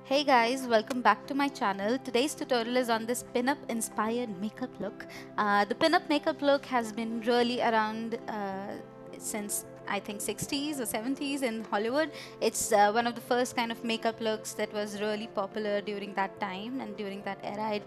Hey guys, welcome back to my channel. Today's tutorial is on this pin-up inspired makeup look. The pin-up makeup look has been really around since I think 60s or 70s in Hollywood. It's one of the first kind of makeup looks that was really popular during that time and during that era.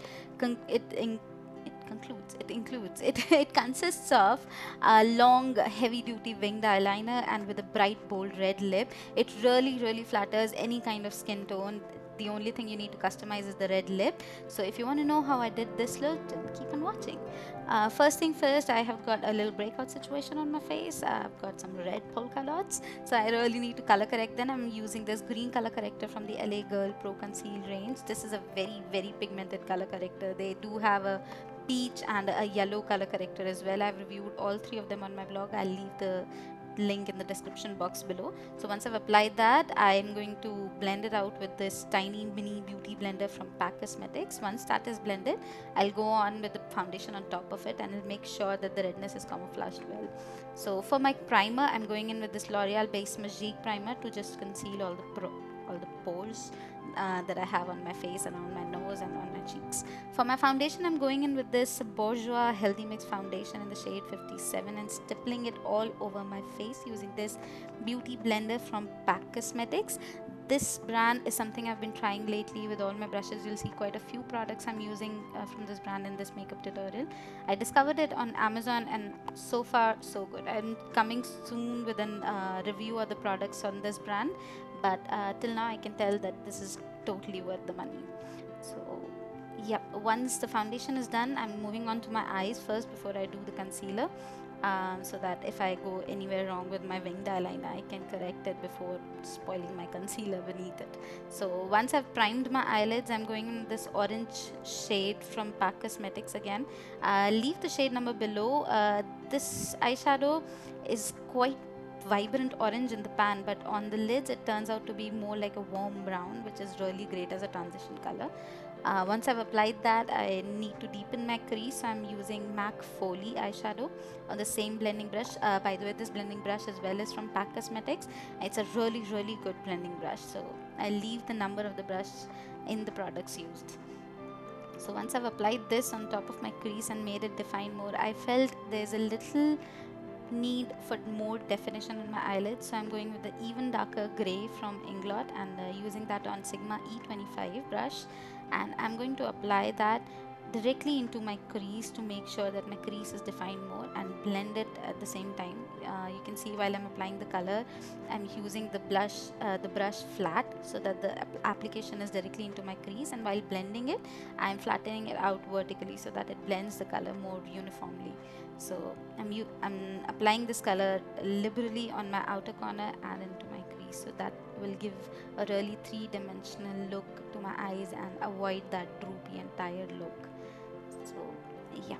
It consists of a long heavy duty winged eyeliner and with a bright bold red lip. It really flatters any kind of skin tone. The only thing you need to customize is the red lip. So if you want to know how I did this look, then keep on watching. First thing first, I have got a little breakout situation on my face. I've got some red polka dots, so I really need to color correct. Then I'm using this green color corrector from the LA Girl Pro Conceal range. This is a very pigmented color corrector. They do have a peach and a yellow color corrector as well. I've reviewed all three of them on my blog. I'll leave the link in the description box below. So once I've applied that, I'm going to blend it out with this tiny mini beauty blender from PAC Cosmetics. Once that is blended, I'll go on with the foundation on top of it and I'll make sure that the redness is camouflaged well. So for my primer, I'm going in with this L'Oreal Base Magique primer to just conceal all the pores that I have on my face and on my nose and on my cheeks. For my foundation, I'm going in with this Bourjois Healthy Mix foundation in the shade 57 and stippling it all over my face using this beauty blender from PAC Cosmetics. This brand is something I've been trying lately with all my brushes. You'll see quite a few products I'm using from this brand in this makeup tutorial. I discovered it on Amazon and so far so good. I'm coming soon with a review of the products on this brand, but till now I can tell that this is totally worth the money. So yep, once the foundation is done, I'm moving on to my eyes first before I do the concealer, so that if I go anywhere wrong with my winged eyeliner, I can correct it before spoiling my concealer beneath it. So once I've primed my eyelids, I'm going in this orange shade from PAC Cosmetics again. Leave the shade number below. This eyeshadow is quite vibrant orange in the pan, but on the lids it turns out to be more like a warm brown, which is really great as a transition color. Once I've applied that, I need to deepen my crease, so I'm using MAC Foley eyeshadow on the same blending brush. By the way, this blending brush as well is from PAC Cosmetics. It's a really good blending brush, so I leave the number of the brush in the products used. So once I've applied this on top of my crease and made it define more, I felt there's a little need for more definition in my eyelids, so I'm going with the even darker gray from Inglot and using that on Sigma E25 brush, and I'm going to apply that directly into my crease to make sure that my crease is defined more and blend it at the same time. You can see while I'm applying the color, I'm using the brush flat so that the application is directly into my crease, and while blending it, I'm flattening it out vertically so that it blends the color more uniformly. So I'm applying this color liberally on my outer corner and into my crease, so that will give a really three-dimensional look to my eyes and avoid that droopy and tired look. So yeah.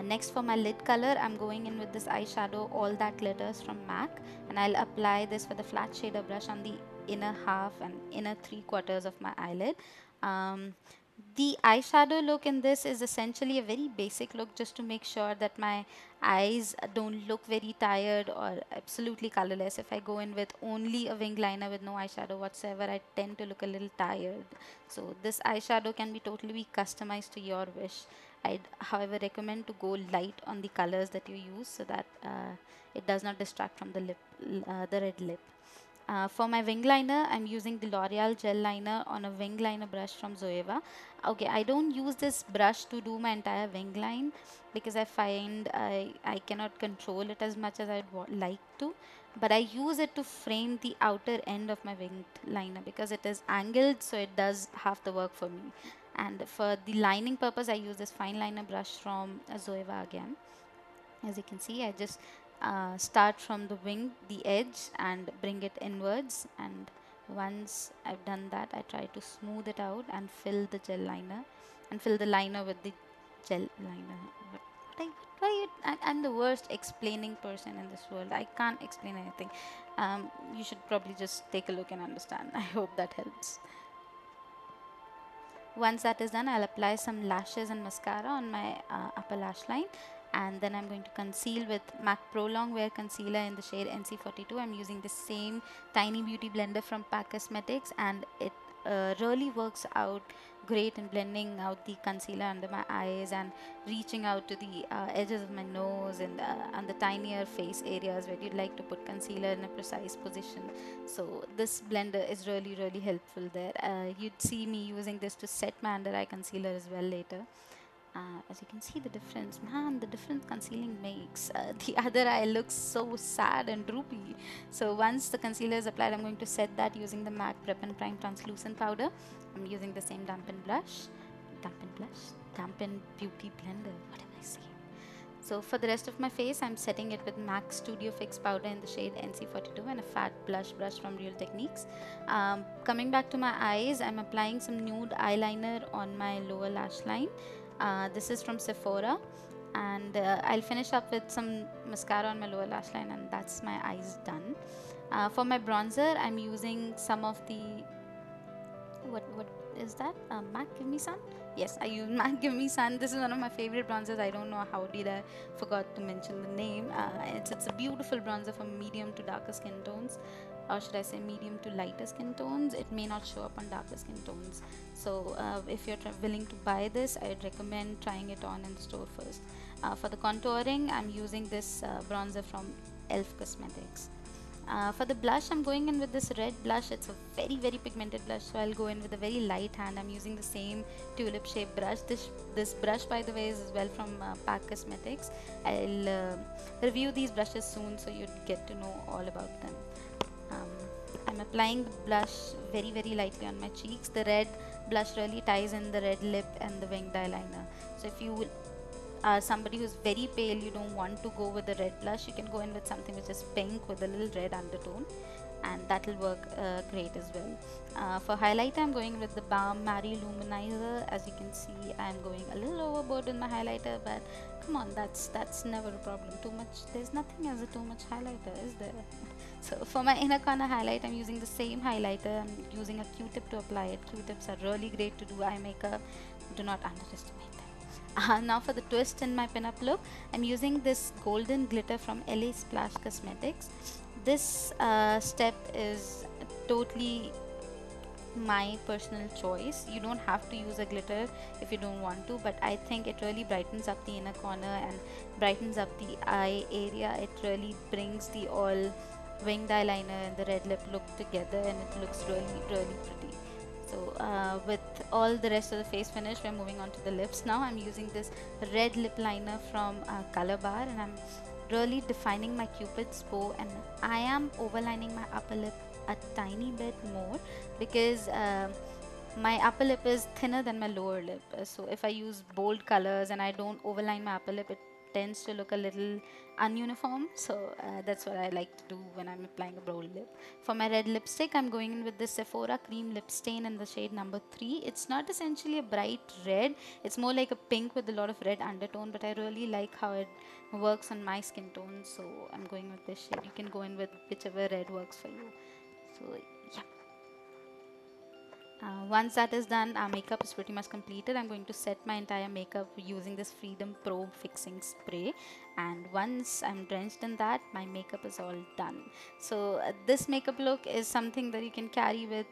Next, for my lid color, I'm going in with this eyeshadow All That Glitters from MAC, and I'll apply this with a flat shader brush on the inner half and inner 3/4 of my eyelid. The eyeshadow look in this is essentially a very basic look, just to make sure that my eyes don't look very tired or absolutely colorless. If I go in with only a wing liner with no eyeshadow whatsoever, I tend to look a little tired. So this eyeshadow can be totally customized to your wish. I'd however recommend to go light on the colors that you use, so that it does not distract from the red lip. For my wing liner, I'm using the L'Oreal gel liner on a wing liner brush from Zoeva. Okay, I don't use this brush to do my entire wing line because I find I cannot control it as much as I'd like to. But I use it to frame the outer end of my wing liner because it is angled, so it does half the work for me. And for the lining purpose, I use this fine liner brush from Zoeva again. As you can see, I just start from the wing, the edge, and bring it inwards, and once I've done that, I try to smooth it out and fill the gel liner and fill the liner with the gel liner. I'm the worst explaining person in this world. I can't explain anything. You should probably just take a look and understand. I hope that helps. Once that is done, I'll apply some lashes and mascara on my upper lash line. And then I'm going to conceal with MAC Pro Longwear Concealer in the shade NC42. I'm using the same tiny beauty blender from PAC Cosmetics, and it really works out great in blending out the concealer under my eyes and reaching out to the edges of my nose and the tinier face areas where you'd like to put concealer in a precise position. So this blender is really helpful there. You'd see me using this to set my under eye concealer as well later. As you can see the difference, man, the difference concealing makes. The other eye looks so sad and droopy. So once the concealer is applied, I'm going to set that using the MAC Prep and Prime Translucent Powder. I'm using the same dampen beauty blender. What am I saying? So for the rest of my face, I'm setting it with MAC Studio Fix powder in the shade NC42 and a fat blush brush from Real Techniques. Coming back to my eyes, I'm applying some nude eyeliner on my lower lash line. This is from Sephora, and I'll finish up with some mascara on my lower lash line, and that's my eyes done. For my bronzer, I'm using some of the what is that? MAC Give Me Sun? Yes, I use MAC Give Me Sun. This is one of my favorite bronzers. I don't know how did I forgot to mention the name. It's a beautiful bronzer for medium to darker skin tones, or should I say medium to lighter skin tones. It may not show up on darker skin tones. So if you're willing to buy this, I'd recommend trying it on in the store first. For the contouring, I'm using this bronzer from Elf Cosmetics. For the blush, I'm going in with this red blush. It's a very pigmented blush, so I'll go in with a very light hand. I'm using the same tulip shaped brush. This brush, by the way, is as well from PAC Cosmetics. I'll review these brushes soon, so you'd get to know all about them. I'm applying the blush very lightly on my cheeks. The red blush really ties in the red lip and the winged eyeliner. So if you are somebody who's very pale, you don't want to go with the red blush, you can go in with something which is pink with a little red undertone, and that will work great as well. For highlighter, I'm going with the Balm Marie Luminizer. As you can see, I'm going a little overboard in my highlighter, but come on, that's never a problem. Too much, there's nothing as a too much highlighter, is there? So for my inner corner highlight, I'm using the same highlighter. I'm using a Q-tip to apply it. Q-tips are really great to do eye makeup. Do not underestimate them. Now for the twist in my pinup look, I'm using this golden glitter from LA Splash Cosmetics. This step is totally my personal choice. You don't have to use a glitter if you don't want to, but I think it really brightens up the inner corner and brightens up the eye area. It really brings the all winged eyeliner and the red lip look together, and it looks really pretty. So with all the rest of the face finish, we're moving on to the lips now. I'm using this red lip liner from Color Bar, and I'm really defining my Cupid's bow, and I am overlining my upper lip a tiny bit more because my upper lip is thinner than my lower lip. So if I use bold colors and I don't overline my upper lip, it tends to look a little ununiform. So that's what I like to do when I'm applying a bold lip. For my red lipstick, I'm going in with this Sephora Cream Lip Stain in the shade number 3. It's not essentially a bright red, it's more like a pink with a lot of red undertone, but I really like how it works on my skin tone, so I'm going with this shade. You can go in with whichever red works for you. So yeah. Once that is done, our makeup is pretty much completed. I'm going to set my entire makeup using this Freedom Pro Fixing Spray, and once I'm drenched in that, my makeup is all done. So this makeup look is something that you can carry with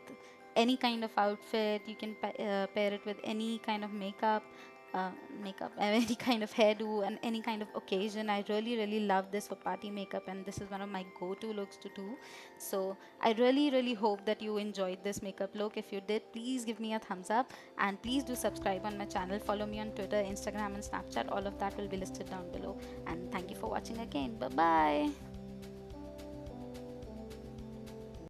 any kind of outfit. You can pair it with any kind of makeup any kind of hairdo and any kind of occasion. I really love this for party makeup, and this is one of my go-to looks to do. So I really hope that you enjoyed this makeup look. If you did, please give me a thumbs up, and please do subscribe on my channel. Follow me on Twitter, Instagram and Snapchat. All of that will be listed down below, and thank you for watching again. Bye bye.